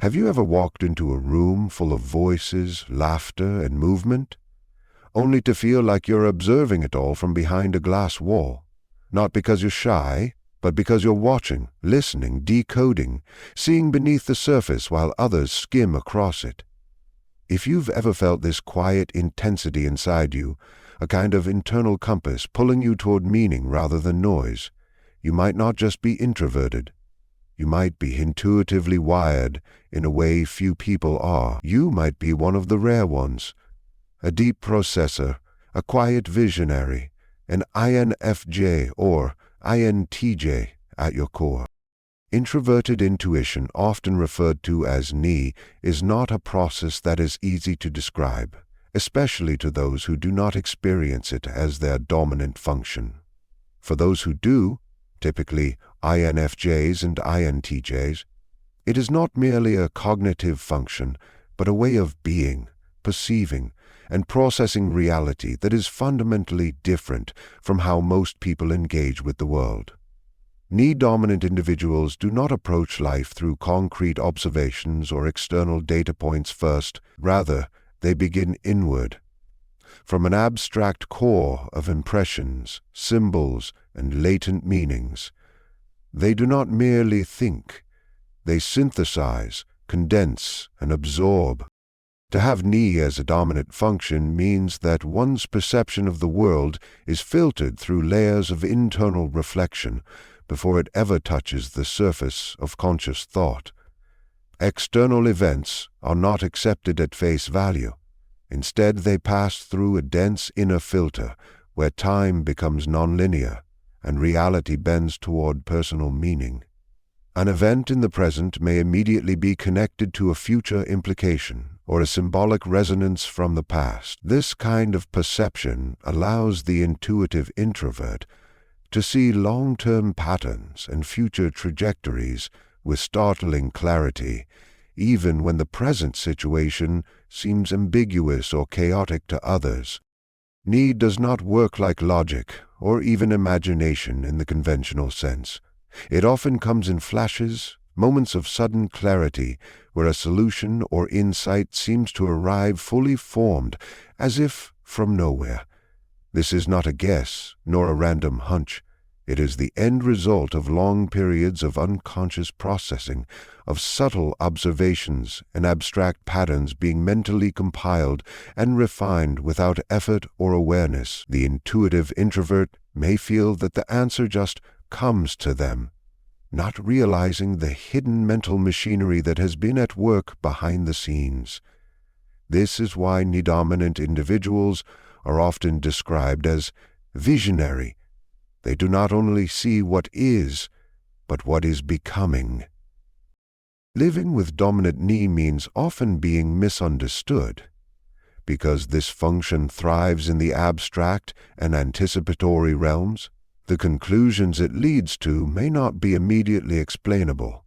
Have you ever walked into a room full of voices, laughter, and movement, only to feel like you're observing it all from behind a glass wall? Not because you're shy, but because you're watching, listening, decoding, seeing beneath the surface while others skim across it. If you've ever felt this quiet intensity inside you, a kind of internal compass pulling you toward meaning rather than noise, you might not just be introverted. You might be intuitively wired in a way few people are. You might be one of the rare ones, a deep processor, a quiet visionary, an INFJ or INTJ at your core. Introverted intuition, often referred to as NI, is not a process that is easy to describe, especially to those who do not experience it as their dominant function. For those who do, typically INFJs and INTJs, it is not merely a cognitive function, but a way of being, perceiving, and processing reality that is fundamentally different from how most people engage with the world. NI-dominant individuals do not approach life through concrete observations or external data points first. Rather, they begin inward, from an abstract core of impressions, symbols, and latent meanings. They do not merely think. They synthesize, condense, and absorb. To have NI as a dominant function means that one's perception of the world is filtered through layers of internal reflection before it ever touches the surface of conscious thought. External events are not accepted at face value. Instead, they pass through a dense inner filter where time becomes nonlinear and reality bends toward personal meaning. An event in the present may immediately be connected to a future implication or a symbolic resonance from the past. This kind of perception allows the intuitive introvert to see long-term patterns and future trajectories with startling clarity, even when the present situation seems ambiguous or chaotic to others. NI does not work like logic or even imagination in the conventional sense. It often comes in flashes, moments of sudden clarity, where a solution or insight seems to arrive fully formed, as if from nowhere. This is not a guess, nor a random hunch. It is the end result of long periods of unconscious processing, of subtle observations and abstract patterns being mentally compiled and refined without effort or awareness. The intuitive introvert may feel that the answer just comes to them, not realizing the hidden mental machinery that has been at work behind the scenes. This is why NI-dominant individuals are often described as visionary. They do not only see what is, but what is becoming. Living with dominant NI means often being misunderstood, because this function thrives in the abstract and anticipatory realms. The conclusions it leads to may not be immediately explainable.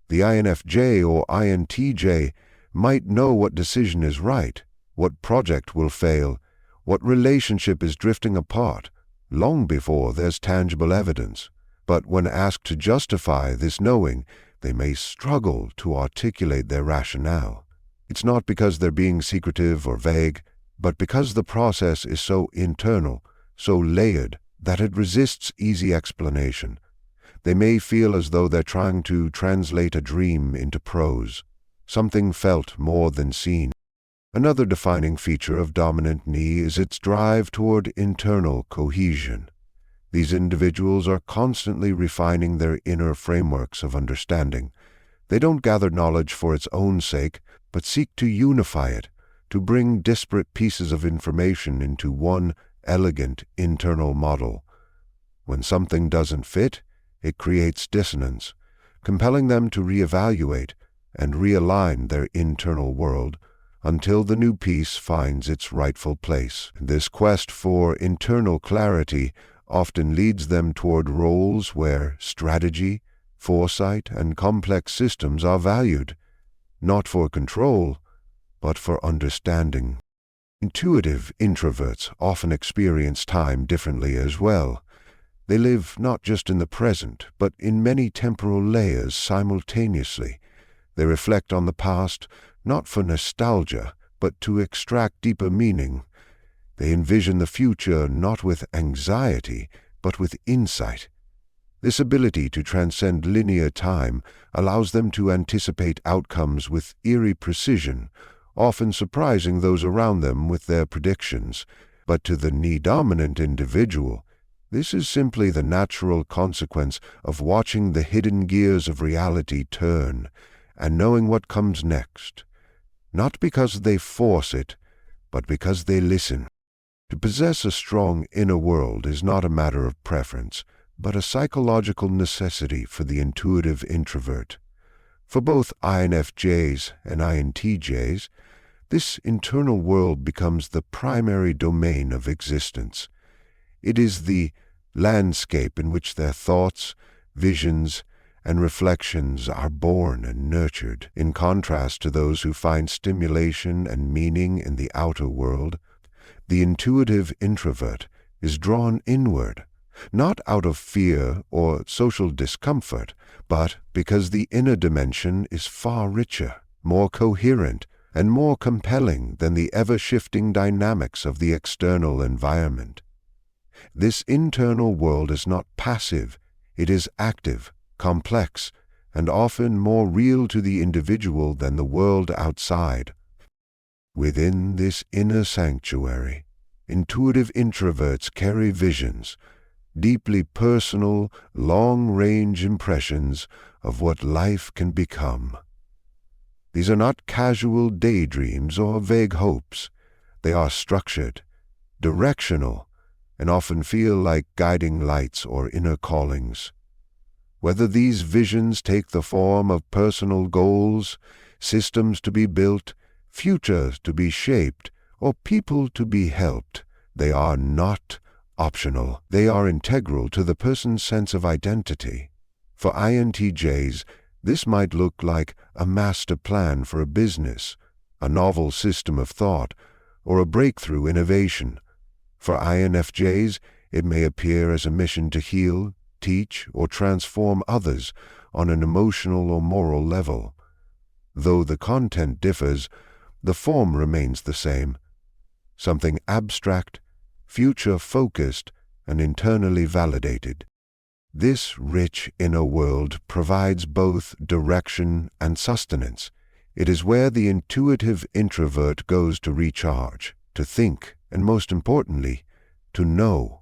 The INFJ or INTJ might know what decision is right, what project will fail, what relationship is drifting apart, long before there's tangible evidence. But when asked to justify this knowing, they may struggle to articulate their rationale. It's not because they're being secretive or vague, but because the process is so internal, so layered, that it resists easy explanation. They may feel as though they're trying to translate a dream into prose, something felt more than seen. Another defining feature of dominant NI is its drive toward internal cohesion. These individuals are constantly refining their inner frameworks of understanding. They don't gather knowledge for its own sake, but seek to unify it, to bring disparate pieces of information into one elegant internal model. When something doesn't fit, it creates dissonance, compelling them to reevaluate and realign their internal world until the new piece finds its rightful place. This quest for internal clarity often leads them toward roles where strategy, foresight, and complex systems are valued, not for control, but for understanding. Intuitive introverts often experience time differently as well. They live not just in the present, but in many temporal layers simultaneously. They reflect on the past, not for nostalgia, but to extract deeper meaning. They envision the future not with anxiety, but with insight. This ability to transcend linear time allows them to anticipate outcomes with eerie precision, often surprising those around them with their predictions. But to the knee-dominant individual, this is simply the natural consequence of watching the hidden gears of reality turn and knowing what comes next, not because they force it, but because they listen. To possess a strong inner world is not a matter of preference, but a psychological necessity for the intuitive introvert. For both INFJs and INTJs, this internal world becomes the primary domain of existence. It is the landscape in which their thoughts, visions, and reflections are born and nurtured, in contrast to those who find stimulation and meaning in the outer world. The intuitive introvert is drawn inward, not out of fear or social discomfort, but because the inner dimension is far richer, more coherent, and more compelling than the ever-shifting dynamics of the external environment. This internal world is not passive, it is active, complex, and often more real to the individual than the world outside. Within this inner sanctuary, intuitive introverts carry visions, deeply personal, long-range impressions of what life can become. These are not casual daydreams or vague hopes. They are structured, directional, and often feel like guiding lights or inner callings. Whether these visions take the form of personal goals, systems to be built, futures to be shaped, or people to be helped, they are not optional. They are integral to the person's sense of identity. For INTJs, this might look like a master plan for a business, a novel system of thought, or a breakthrough innovation. For INFJs, it may appear as a mission to heal, teach, or transform others on an emotional or moral level. Though the content differs, the form remains the same. Something abstract, future-focused, and internally validated. This rich inner world provides both direction and sustenance. It is where the intuitive introvert goes to recharge, to think, and most importantly, to know.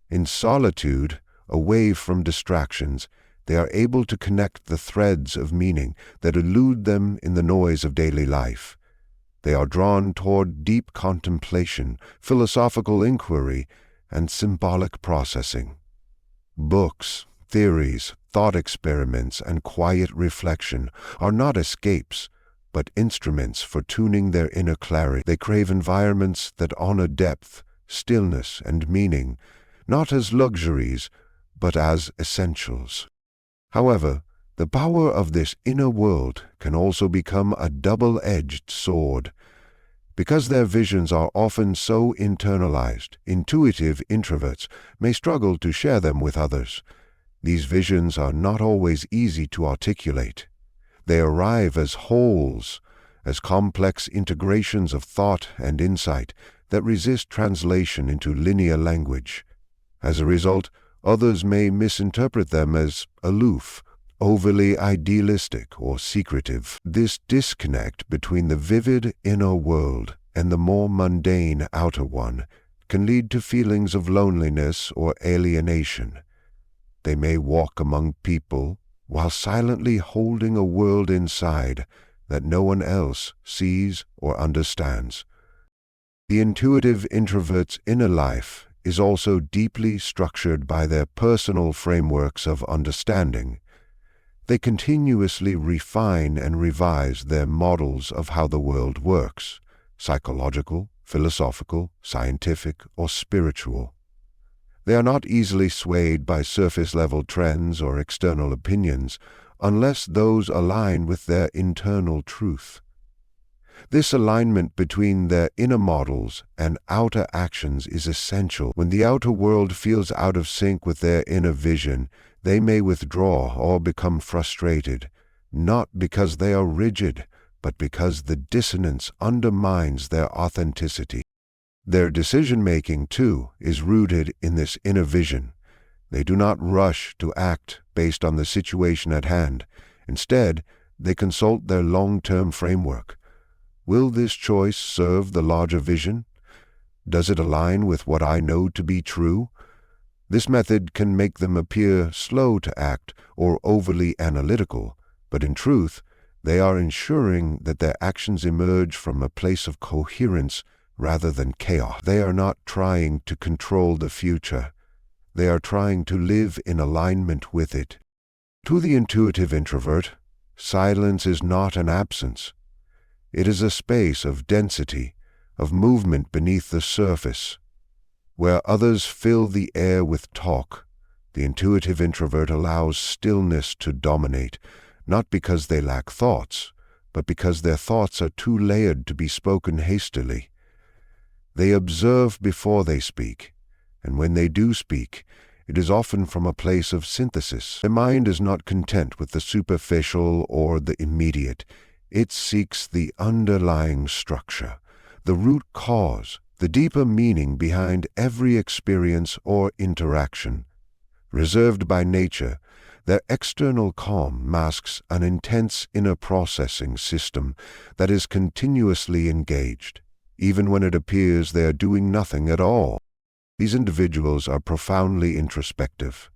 In solitude, away from distractions, they are able to connect the threads of meaning that elude them in the noise of daily life. They are drawn toward deep contemplation, philosophical inquiry, and symbolic processing. Books, theories, thought experiments, and quiet reflection are not escapes, but instruments for tuning their inner clarity. They crave environments that honor depth, stillness, and meaning, not as luxuries, but as essentials. However, the power of this inner world can also become a double-edged sword. Because their visions are often so internalized, intuitive introverts may struggle to share them with others. These visions are not always easy to articulate. They arrive as wholes, as complex integrations of thought and insight that resist translation into linear language. As a result, others may misinterpret them as aloof, overly idealistic, or secretive. This disconnect between the vivid inner world and the more mundane outer one can lead to feelings of loneliness or alienation. They may walk among people while silently holding a world inside that no one else sees or understands. The intuitive introvert's inner life is also deeply structured by their personal frameworks of understanding. They continuously refine and revise their models of how the world works, psychological, philosophical, scientific, or spiritual. They are not easily swayed by surface-level trends or external opinions, unless those align with their internal truth. This alignment between their inner models and outer actions is essential. When the outer world feels out of sync with their inner vision, they may withdraw or become frustrated. not because they are rigid, but because the dissonance undermines their authenticity. Their decision-making, too, is rooted in this inner vision. They do not rush to act based on the situation at hand. Instead, they consult their long-term framework. Will this choice serve the larger vision? Does it align with what I know to be true? This method can make them appear slow to act or overly analytical, but in truth, they are ensuring that their actions emerge from a place of coherence rather than chaos. They are not trying to control the future. They are trying to live in alignment with it. To the intuitive introvert, silence is not an absence. It is a space of density, of movement beneath the surface. Where others fill the air with talk, the intuitive introvert allows stillness to dominate, not because they lack thoughts, but because their thoughts are too layered to be spoken hastily. They observe before they speak, and when they do speak, it is often from a place of synthesis. Their mind is not content with the superficial or the immediate. It seeks the underlying structure, the root cause, the deeper meaning behind every experience or interaction. Reserved by nature, their external calm masks an intense inner processing system that is continuously engaged, even when it appears they are doing nothing at all. These individuals are profoundly introspective.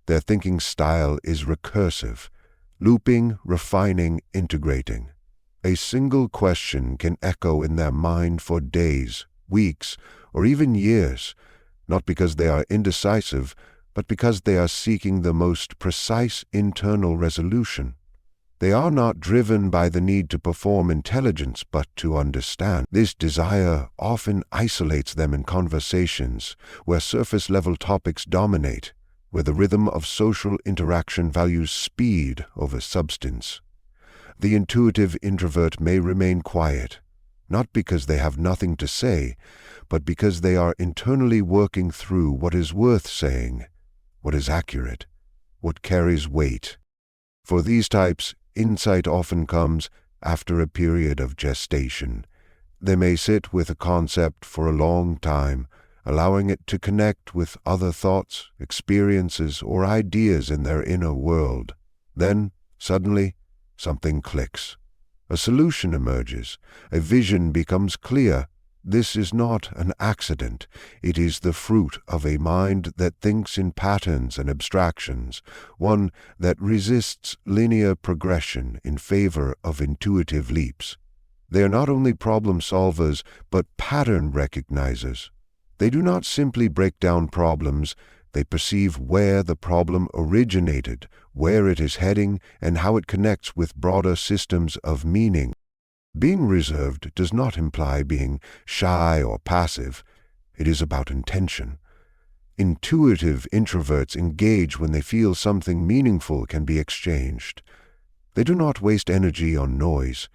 Their thinking style is recursive, looping, refining, integrating. A single question can echo in their mind for days, weeks, or even years, not because they are indecisive, but because they are seeking the most precise internal resolution. They are not driven by the need to perform intelligence, but to understand. This desire often isolates them in conversations where surface-level topics dominate, where the rhythm of social interaction values speed over substance. The intuitive introvert may remain quiet, not because they have nothing to say, but because they are internally working through what is worth saying, what is accurate, what carries weight. For these types, insight often comes after a period of gestation. They may sit with a concept for a long time, allowing it to connect with other thoughts, experiences, or ideas in their inner world. Then, suddenly, something clicks. A solution emerges. A vision becomes clear. This is not an accident. It is the fruit of a mind that thinks in patterns and abstractions, one that resists linear progression in favor of intuitive leaps. They are not only problem solvers, but pattern recognizers. They do not simply break down problems. They perceive where the problem originated, where it is heading, and how it connects with broader systems of meaning. Being reserved does not imply being shy or passive. It is about intention. Intuitive introverts engage when they feel something meaningful can be exchanged. They do not waste energy on noise.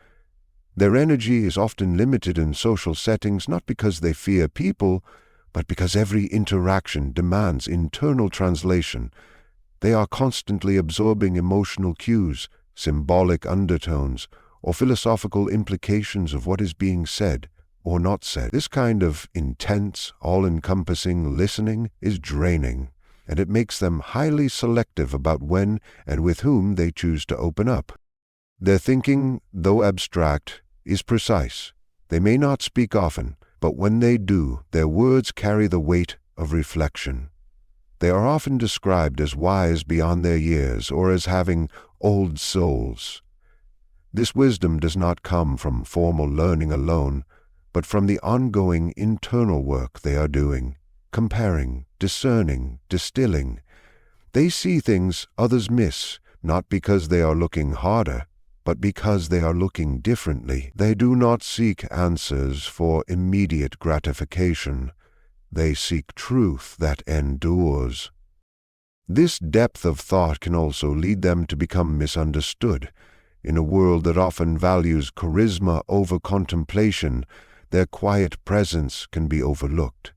Their energy is often limited in social settings not because they fear people, but because every interaction demands internal translation. They are constantly absorbing emotional cues, symbolic undertones, or philosophical implications of what is being said or not said. This kind of intense, all-encompassing listening is draining, and it makes them highly selective about when and with whom they choose to open up. Their thinking, though abstract, is precise. They may not speak often, but when they do, their words carry the weight of reflection. They are often described as wise beyond their years or as having old souls. This wisdom does not come from formal learning alone, but from the ongoing internal work they are doing, comparing, discerning, distilling. They see things others miss, not because they are looking harder, but because they are looking differently. They do not seek answers for immediate gratification. They seek truth that endures. This depth of thought can also lead them to become misunderstood. In a world that often values charisma over contemplation, their quiet presence can be overlooked.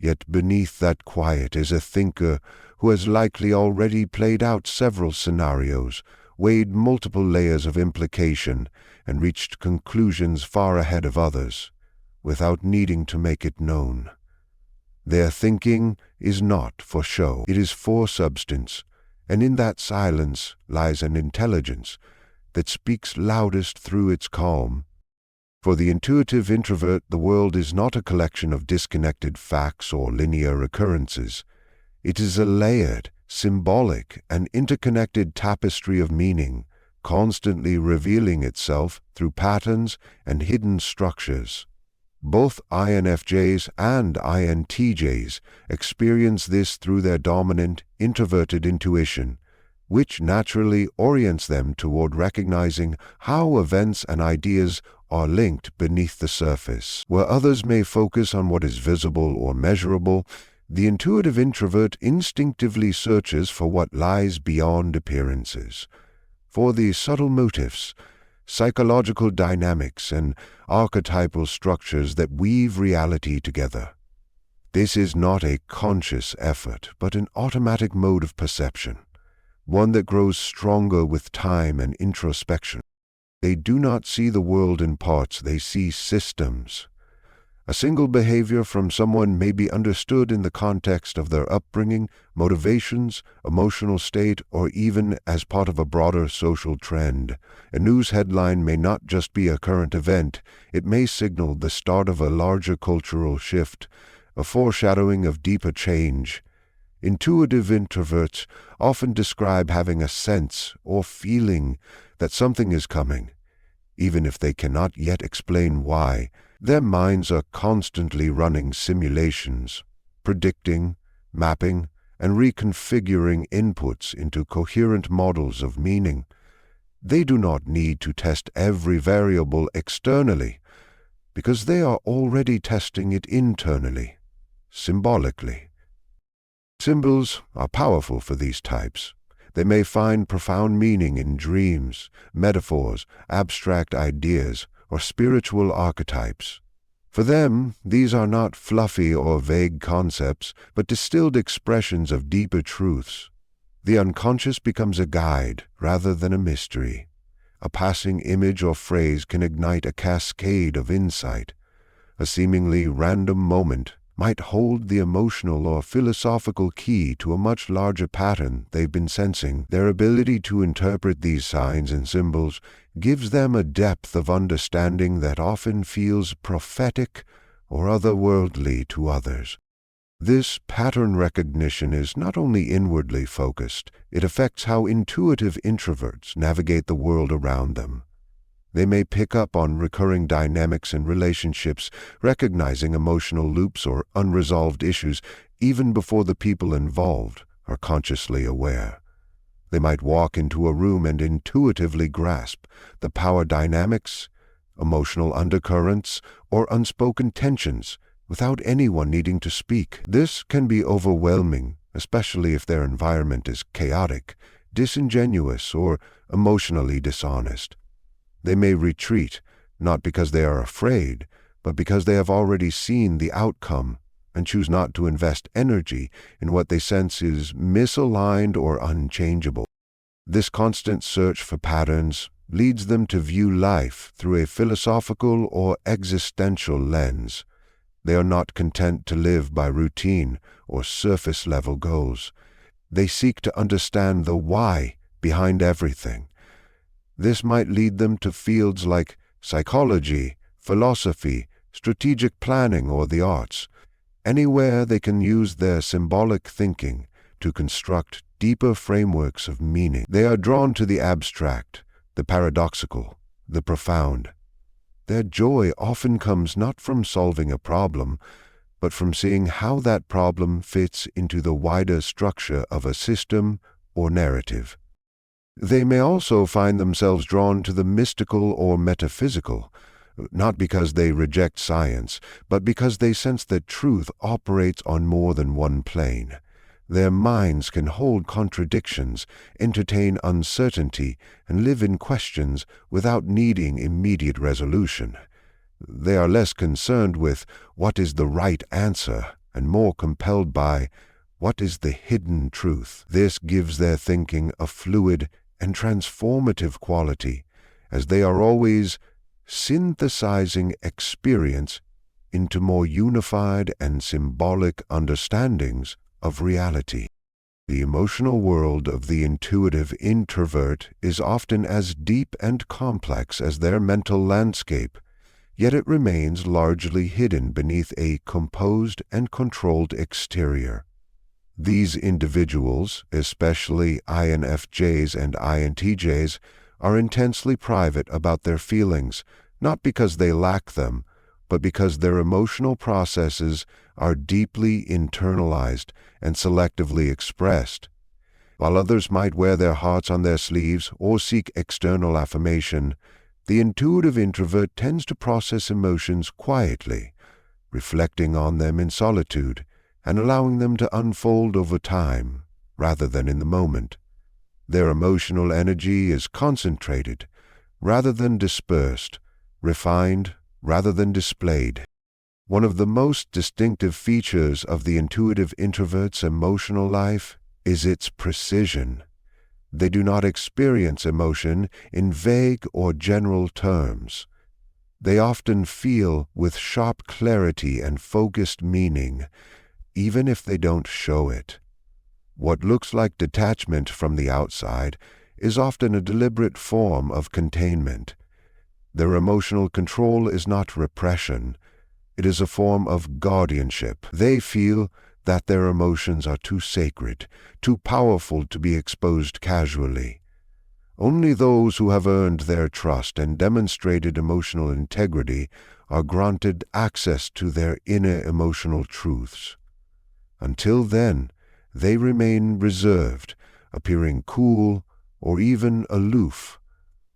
Yet beneath that quiet is a thinker who has likely already played out several scenarios, weighed multiple layers of implication, and reached conclusions far ahead of others, without needing to make it known. Their thinking is not for show, it is for substance, and in that silence lies an intelligence that speaks loudest through its calm. For the intuitive introvert, the world is not a collection of disconnected facts or linear occurrences. It is a layered, symbolic, and interconnected tapestry of meaning, constantly revealing itself through patterns and hidden structures. Both INFJs and INTJs experience this through their dominant, introverted intuition, which naturally orients them toward recognizing how events and ideas are linked beneath the surface. Where others may focus on what is visible or measurable, the intuitive introvert instinctively searches for what lies beyond appearances, for the subtle motifs, psychological dynamics, and archetypal structures that weave reality together. This is not a conscious effort, but an automatic mode of perception, one that grows stronger with time and introspection. They do not see the world in parts, they see systems. A single behavior from someone may be understood in the context of their upbringing, motivations, emotional state, or even as part of a broader social trend. A news headline may not just be a current event, it may signal the start of a larger cultural shift, a foreshadowing of deeper change. Intuitive introverts often describe having a sense or feeling that something is coming, even if they cannot yet explain why. Their minds are constantly running simulations, predicting, mapping, and reconfiguring inputs into coherent models of meaning. They do not need to test every variable externally, because they are already testing it internally, symbolically. Symbols are powerful for these types. They may find profound meaning in dreams, metaphors, abstract ideas, or spiritual archetypes. For them, these are not fluffy or vague concepts, but distilled expressions of deeper truths. The unconscious becomes a guide rather than a mystery. A passing image or phrase can ignite a cascade of insight. A seemingly random moment might hold the emotional or philosophical key to a much larger pattern they've been sensing. Their ability to interpret these signs and symbols gives them a depth of understanding that often feels prophetic or otherworldly to others. This pattern recognition is not only inwardly focused, it affects how intuitive introverts navigate the world around them. They may pick up on recurring dynamics in relationships, recognizing emotional loops or unresolved issues even before the people involved are consciously aware. They might walk into a room and intuitively grasp the power dynamics, emotional undercurrents, or unspoken tensions without anyone needing to speak. This can be overwhelming, especially if their environment is chaotic, disingenuous, or emotionally dishonest. They may retreat, not because they are afraid, but because they have already seen the outcome and choose not to invest energy in what they sense is misaligned or unchangeable. This constant search for patterns leads them to view life through a philosophical or existential lens. They are not content to live by routine or surface-level goals. They seek to understand the why behind everything. This might lead them to fields like psychology, philosophy, strategic planning, or the arts. Anywhere they can use their symbolic thinking to construct deeper frameworks of meaning. They are drawn to the abstract, the paradoxical, the profound. Their joy often comes not from solving a problem, but from seeing how that problem fits into the wider structure of a system or narrative. They may also find themselves drawn to the mystical or metaphysical, not because they reject science, but because they sense that truth operates on more than one plane. Their minds can hold contradictions, entertain uncertainty, and live in questions without needing immediate resolution. They are less concerned with what is the right answer and more compelled by what is the hidden truth. This gives their thinking a fluid, and transformative quality, as they are always synthesizing experience into more unified and symbolic understandings of reality. The emotional world of the intuitive introvert is often as deep and complex as their mental landscape, yet it remains largely hidden beneath a composed and controlled exterior. These individuals, especially INFJs and INTJs, are intensely private about their feelings, not because they lack them, but because their emotional processes are deeply internalized and selectively expressed. While others might wear their hearts on their sleeves or seek external affirmation, the intuitive introvert tends to process emotions quietly, reflecting on them in solitude and allowing them to unfold over time rather than in the moment. Their emotional energy is concentrated rather than dispersed, refined rather than displayed. One of the most distinctive features of the intuitive introvert's emotional life is its precision. They do not experience emotion in vague or general terms. They often feel with sharp clarity and focused meaning, even if they don't show it. What looks like detachment from the outside is often a deliberate form of containment. Their emotional control is not repression. It is a form of guardianship. They feel that their emotions are too sacred, too powerful to be exposed casually. Only those who have earned their trust and demonstrated emotional integrity are granted access to their inner emotional truths. Until then, they remain reserved, appearing cool or even aloof,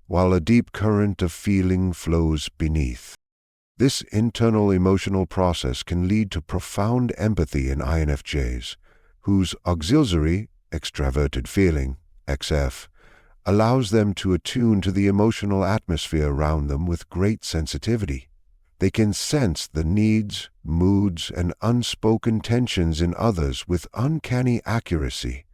while a deep current of feeling flows beneath. This internal emotional process can lead to profound empathy in INFJs, whose auxiliary, extraverted feeling, XF, allows them to attune to the emotional atmosphere around them with great sensitivity. They can sense the needs, moods, and unspoken tensions in others with uncanny accuracy.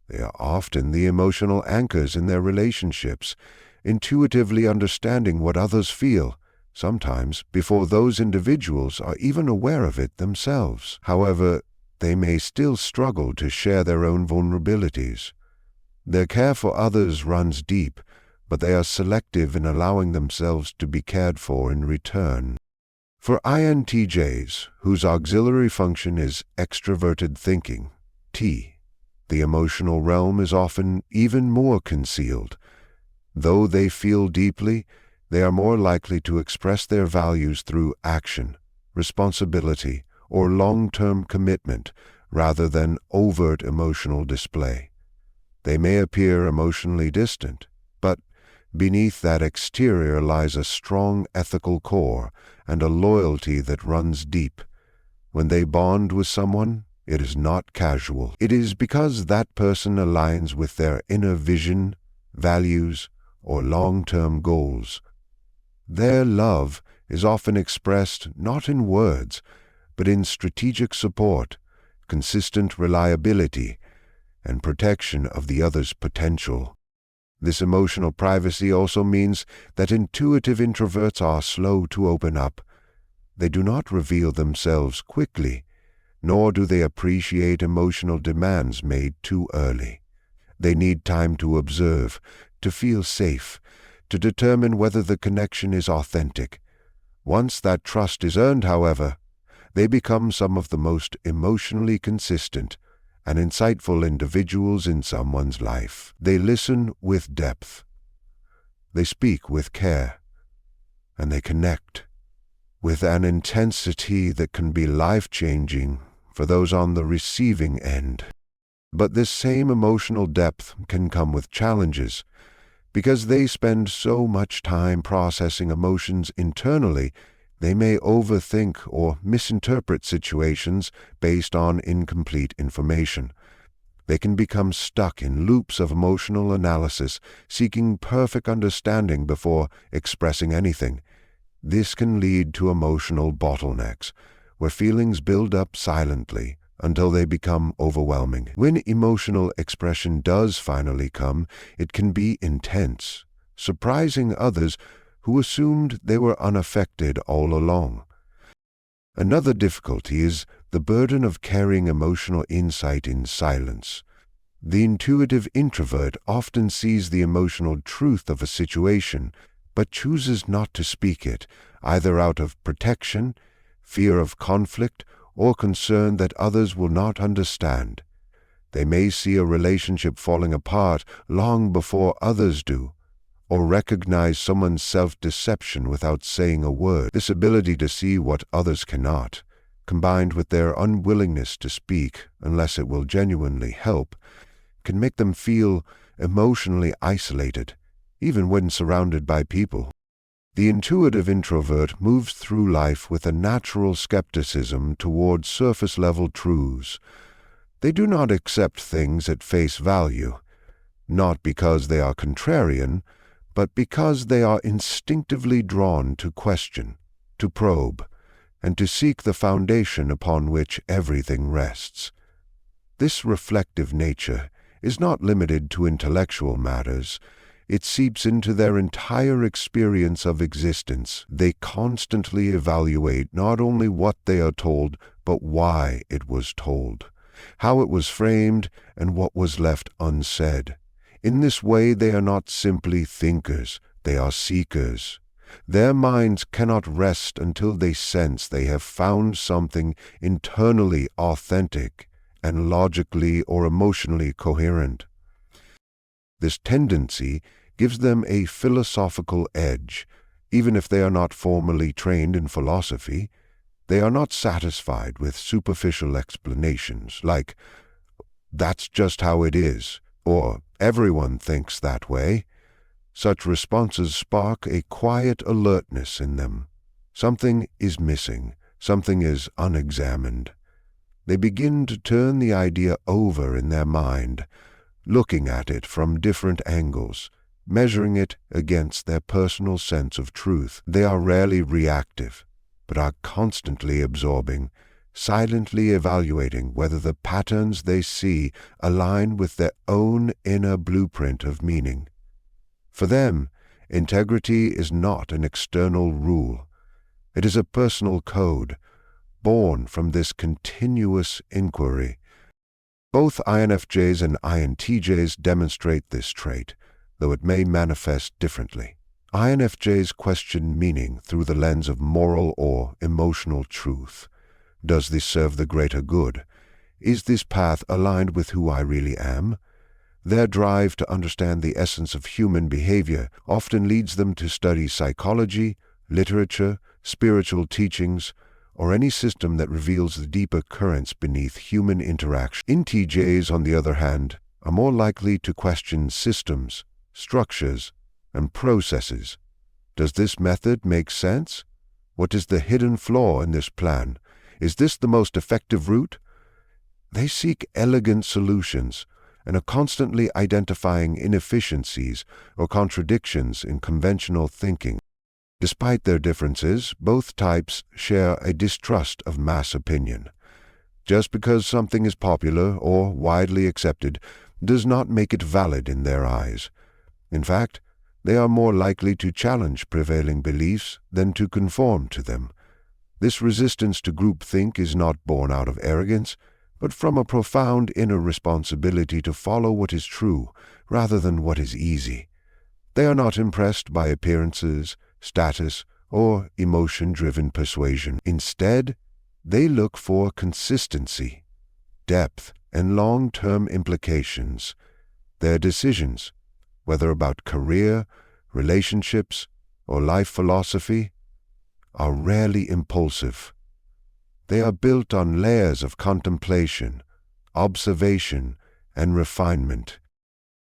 They are often the emotional anchors in their relationships, intuitively understanding what others feel, sometimes before those individuals are even aware of it themselves. However, they may still struggle to share their own vulnerabilities. Their care for others runs deep, but they are selective in allowing themselves to be cared for in return. For INTJs, whose auxiliary function is extroverted thinking, T, the emotional realm is often even more concealed. Though they feel deeply, they are more likely to express their values through action, responsibility, or long-term commitment rather than overt emotional display. They may appear emotionally distant, but beneath that exterior lies a strong ethical core and a loyalty that runs deep. When they bond with someone, it is not casual. It is because that person aligns with their inner vision, values, or long-term goals. Their love is often expressed not in words, but in strategic support, consistent reliability, and protection of the other's potential. This emotional privacy also means that intuitive introverts are slow to open up. They do not reveal themselves quickly, nor do they appreciate emotional demands made too early. They need time to observe, to feel safe, to determine whether the connection is authentic. Once that trust is earned, however, they become some of the most emotionally consistent and insightful individuals in someone's life. They listen with depth. They speak with care. And they connect with an intensity that can be life-changing for those on the receiving end. But this same emotional depth can come with challenges. Because they spend so much time processing emotions internally, they may overthink or misinterpret situations based on incomplete information. They can become stuck in loops of emotional analysis, seeking perfect understanding before expressing anything. This can lead to emotional bottlenecks, where feelings build up silently, until they become overwhelming. When emotional expression does finally come, it can be intense, surprising others who assumed they were unaffected all along. Another difficulty is the burden of carrying emotional insight in silence. The intuitive introvert often sees the emotional truth of a situation, but chooses not to speak it, either out of protection, fear of conflict, or concern that others will not understand. They may see a relationship falling apart long before others do, or recognize someone's self-deception without saying a word. This ability to see what others cannot, combined with their unwillingness to speak unless it will genuinely help, can make them feel emotionally isolated, even when surrounded by people. The intuitive introvert moves through life with a natural skepticism toward surface-level truths. They do not accept things at face value, not because they are contrarian, but because they are instinctively drawn to question, to probe, and to seek the foundation upon which everything rests. This reflective nature is not limited to intellectual matters. It seeps into their entire experience of existence. They constantly evaluate not only what they are told, but why it was told, how it was framed, and what was left unsaid. In this way, they are not simply thinkers, they are seekers. Their minds cannot rest until they sense they have found something internally authentic and logically or emotionally coherent. This tendency gives them a philosophical edge. Even if they are not formally trained in philosophy, they are not satisfied with superficial explanations like, "That's just how it is," or "Everyone thinks that way." Such responses spark a quiet alertness in them. Something is missing, something is unexamined. They begin to turn the idea over in their mind, looking at it from different angles, measuring it against their personal sense of truth. They are rarely reactive, but are constantly absorbing, silently evaluating whether the patterns they see align with their own inner blueprint of meaning. For them, integrity is not an external rule. It is a personal code, born from this continuous inquiry. Both INFJs and INTJs demonstrate this trait, though it may manifest differently. INFJs question meaning through the lens of moral or emotional truth. Does this serve the greater good? Is this path aligned with who I really am? Their drive to understand the essence of human behavior often leads them to study psychology, literature, spiritual teachings, or any system that reveals the deeper currents beneath human interaction. INTJs, on the other hand, are more likely to question systems, structures, and processes. Does this method make sense? What is the hidden flaw in this plan? Is this the most effective route? They seek elegant solutions and are constantly identifying inefficiencies or contradictions in conventional thinking. Despite their differences, both types share a distrust of mass opinion. Just because something is popular or widely accepted does not make it valid in their eyes. In fact, they are more likely to challenge prevailing beliefs than to conform to them. This resistance to groupthink is not born out of arrogance, but from a profound inner responsibility to follow what is true rather than what is easy. They are not impressed by appearances, status, or emotion-driven persuasion. Instead, they look for consistency, depth, and long-term implications. Their decisions, whether about career, relationships, or life philosophy, are rarely impulsive. They are built on layers of contemplation, observation, and refinement.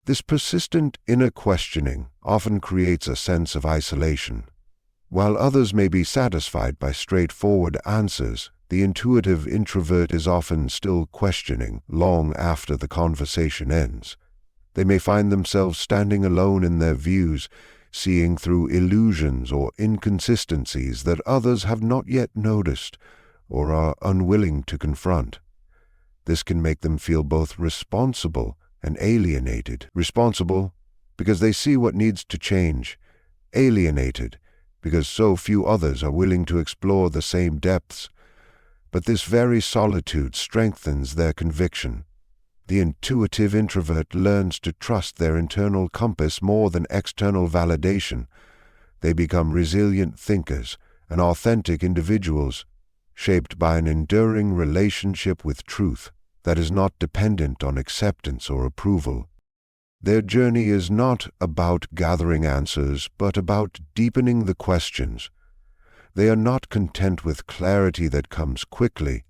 This persistent inner questioning often creates a sense of isolation. While others may be satisfied by straightforward answers, the intuitive introvert is often still questioning long after the conversation ends. They may find themselves standing alone in their views, seeing through illusions or inconsistencies that others have not yet noticed or are unwilling to confront. This can make them feel both responsible and alienated. Responsible because they see what needs to change. Alienated because so few others are willing to explore the same depths. But this very solitude strengthens their conviction. The intuitive introvert learns to trust their internal compass more than external validation. They become resilient thinkers and authentic individuals, shaped by an enduring relationship with truth that is not dependent on acceptance or approval. Their journey is not about gathering answers, but about deepening the questions. They are not content with clarity that comes quickly.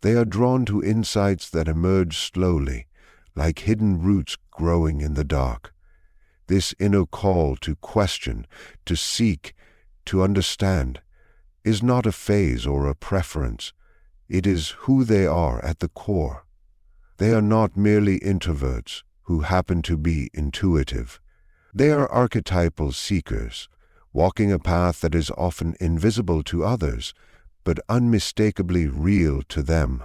They are drawn to insights that emerge slowly, like hidden roots growing in the dark. This inner call to question, to seek, to understand, is not a phase or a preference. It is who they are at the core. They are not merely introverts who happen to be intuitive. They are archetypal seekers, walking a path that is often invisible to others, but unmistakably real to them.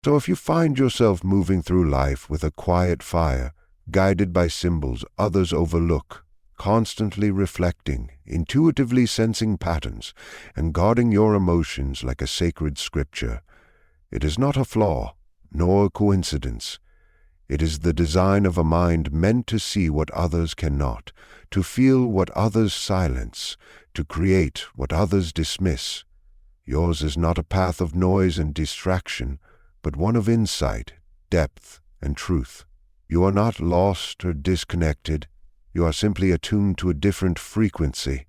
So if you find yourself moving through life with a quiet fire, guided by symbols others overlook, constantly reflecting, intuitively sensing patterns, and guarding your emotions like a sacred scripture, it is not a flaw, nor a coincidence. It is the design of a mind meant to see what others cannot, to feel what others silence, to create what others dismiss. Yours is not a path of noise and distraction, but one of insight, depth, and truth. You are not lost or disconnected. You are simply attuned to a different frequency,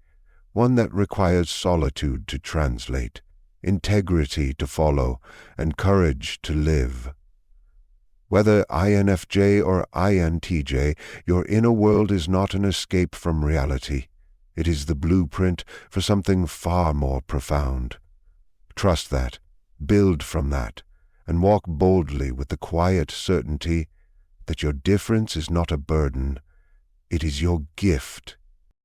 one that requires solitude to translate, integrity to follow, and courage to live. Whether INFJ or INTJ, your inner world is not an escape from reality. It is the blueprint for something far more profound. Trust that, build from that, and walk boldly with the quiet certainty that your difference is not a burden, it is your gift.